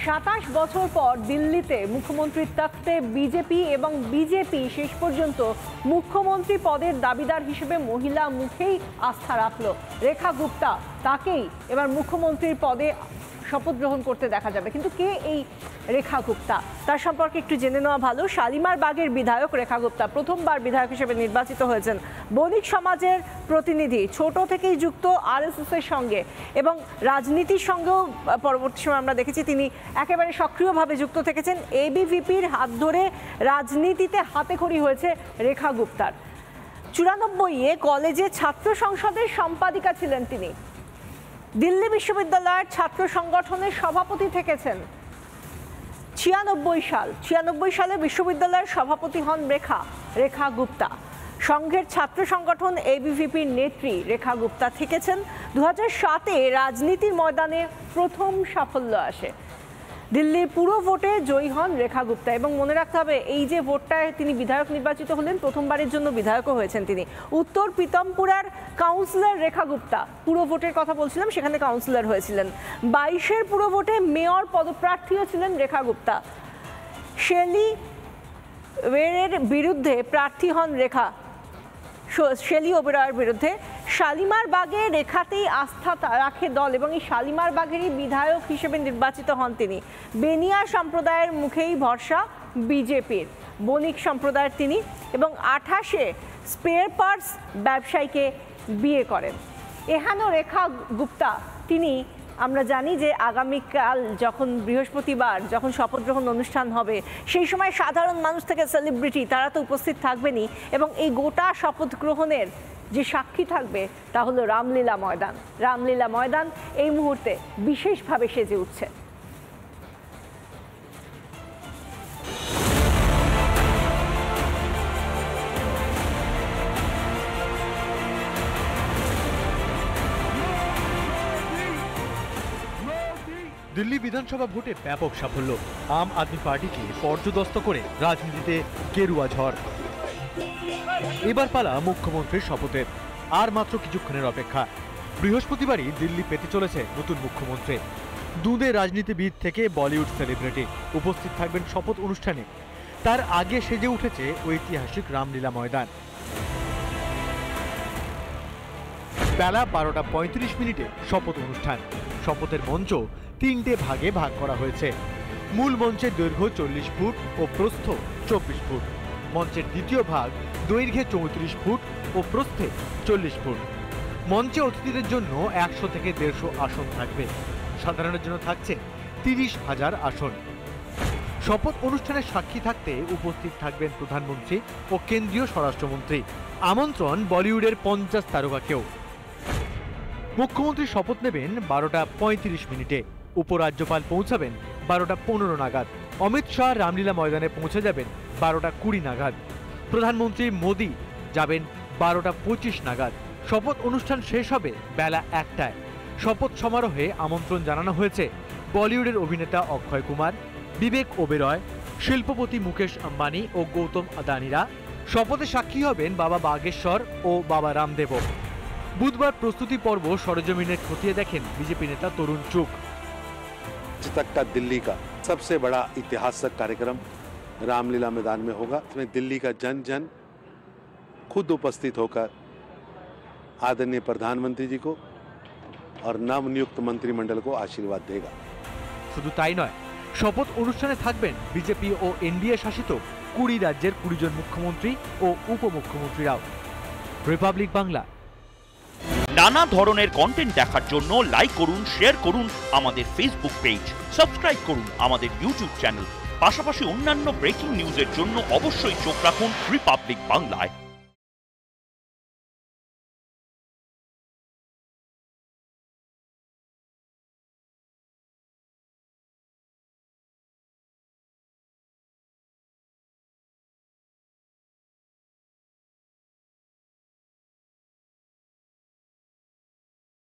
27 বছর পর দিল্লিতে মুখ্যমন্ত্রীর তখ্তে বিজেপি এবং বিজেপি শেষ পর্যন্ত মুখ্যমন্ত্রী পদের দাবিদার হিসেবে মহিলা মুখেই আস্থা রাখল। রেখা গুপ্তা, তাকেই এবার মুখ্যমন্ত্রীর পদে শপথ গ্রহণ করতে দেখা যাবে। কিন্তু কে এই রেখা গুপ্তা, তার সম্পর্কে একটু জেনে নেওয়া ভালো। শালিমার বাগের বিধায়ক রেখা গুপ্তা প্রথমবার বিধায়ক হিসেবে নির্বাচিত হয়েছেন। বণিক সমাজের প্রতিনিধি, ছোট থেকেই যুক্ত আরএসএস এর সঙ্গে এবং রাজনীতির সঙ্গেও পরবর্তী সময় আমরা দেখেছি তিনি একেবারে সক্রিয়ভাবে যুক্ত থেকেছেন। এবিভিপির হাত ধরে রাজনীতিতে হাতেখড়ি হয়েছে রেখা গুপ্তার। 94-এ কলেজে ছাত্র সংসদের সম্পাদিকা ছিলেন তিনি। দিল্লি বিশ্ববিদ্যালয়ের ছাত্র সংগঠনের সভাপতি থেকেছেন। 96 সালে বিশ্ববিদ্যালয়ের সভাপতি হন রেখা গুপ্তা। সংঘের ছাত্র সংগঠন এবিভিপির নেত্রী রেখা গুপ্তা থেকেছেন। 2007-এ রাজনীতির ময়দানে প্রথম সাফল্য আসে। দিল্লির পুরো ভোটে জয়ী হন রেখা গুপ্তা এবং মনে রাখতে হবে এই যে ভোটটায় তিনি বিধায়ক নির্বাচিত হলেন, প্রথমবারের জন্য বিধায়কও হয়েছেন তিনি। উত্তর পিতমপুরার কাউন্সিলর রেখা গুপ্তা, পুরো ভোটের কথা বলছিলাম, সেখানে কাউন্সিলর হয়েছিলেন। 22-এর পুরো ভোটে মেয়র পদপ্রার্থীও ছিলেন রেখা গুপ্তা। শেলি ওয়েরের বিরুদ্ধে প্রার্থী হন শেলি ওবেরয়ের বিরুদ্ধে। শালিমার বাগে রেখাতেই আস্থা রাখে দল এবং এই শালিমার বাগেরই বিধায়ক হিসেবে নির্বাচিত হন তিনি। বেনিয়া সম্প্রদায়ের মুখেই ভরসা বিজেপির, বণিক সম্প্রদায়ের তিনি, এবং 28-এ স্পেয়ার পার্টস ব্যবসায়ীকে বিয়ে করেন। এহেন রেখা গুপ্তা তিনি, আমরা জানি যে আগামীকাল যখন বৃহস্পতিবার যখন শপথ গ্রহণ অনুষ্ঠান হবে, সেই সময় সাধারণ মানুষ থেকে সেলিব্রিটি তারা তো উপস্থিত থাকবেনই এবং এই গোটা শপথ গ্রহণের যে সাক্ষী থাকবে তা হলো রামলীলা ময়দান। রামলীলা ময়দান এই মুহূর্তে বিশেষভাবে সেজে উঠছে। দিল্লি বিধানসভা ভোটে ব্যাপক সাফল্য, আম আদমি পার্টিকে পর্যদস্ত করে রাজনীতিতে গেরুয়া ঝড়। এবার পালা মুখ্যমন্ত্রীর শপথের, আর মাত্র কিছুক্ষণের অপেক্ষা। বৃহস্পতিবারই দিল্লি পেতে চলেছে নতুন মুখ্যমন্ত্রী। দুঁদে রাজনীতিবিদ থেকে বলিউড সেলিব্রিটি উপস্থিত থাকবেন শপথ অনুষ্ঠানে। তার আগে সেজে উঠেছে ঐতিহাসিক রামলীলা ময়দান। বেলা 12:35 শপথ অনুষ্ঠান। শপথের মঞ্চ 3টে ভাগে ভাগ করা হয়েছে। মূল মঞ্চের দৈর্ঘ্য 40 ফুট ও প্রস্থ 24 ফুট। মঞ্চের দ্বিতীয় ভাগ দৈর্ঘ্যে 34 ফুট ও প্রস্থে 40 ফুট। মঞ্চে অতিথিদের জন্য 100 থেকে 150 আসন থাকবে। সাধারণের জন্য থাকছে 30,000 আসন। শপথ অনুষ্ঠানের সাক্ষী থাকতে উপস্থিত থাকবেন প্রধানমন্ত্রী ও কেন্দ্রীয় স্বরাষ্ট্রমন্ত্রী। আমন্ত্রণ বলিউডের 50 তারকাকেও। মুখ্যমন্ত্রী শপথ নেবেন 12:35। উপরাজ্যপাল পৌঁছাবেন 12:15 নাগাদ। অমিত শাহ রামলীলা ময়দানে পৌঁছে যাবেন 12:20 নাগাদ। প্রধানমন্ত্রী মোদী যাবেন 12:25 নাগাদ। শপথ অনুষ্ঠান শেষ হবে বেলা 1টায়। শপথ সমারোহে আমন্ত্রণ জানানো হয়েছে বলিউডের অভিনেতা অক্ষয় কুমার, বিবেক ওবেরয়, শিল্পপতি মুকেশ আম্বানি ও গৌতম আদানিরা। শপথে সাক্ষী হবেন বাবা বাগেশ্বর ও বাবা রামদেবও। বুধবার প্রস্তুতি পর্ব সরেজমিনে খতিয়ে দেখেন বিজেপি নেতা তরুণ চুগ। आज तक का दिल्ली का सबसे बड़ा ऐतिहासिक कार्यक्रम रामलीला मैदान में होगा। इसमें दिल्ली का जन जन खुद उपस्थित होकर आदरणीय प्रधानमंत्री जी को और नवनियुक्त मंत्रिमंडल को आशीर्वाद देगा। শুধু তাই নয়, শপথ অনুষ্ঠানে থাকবেন বিজেপি ও এনডিএ শাসিত 20 রাজ্যের 20 জন মুখ্যমন্ত্রী ও উপমুখ্যমন্ত্রীরাও। রিপাবলিক বাংলা। নানা ধরনের কন্টেন্ট দেখার জন্য লাইক করুন, শেয়ার করুন আমাদের ফেসবুক পেজ, সাবস্ক্রাইব করুন আমাদের ইউটিউব চ্যানেল। পাশাপাশি অন্যান্য ব্রেকিং নিউজের জন্য অবশ্যই চোখ রাখুন রিপাবলিক বাংলায়।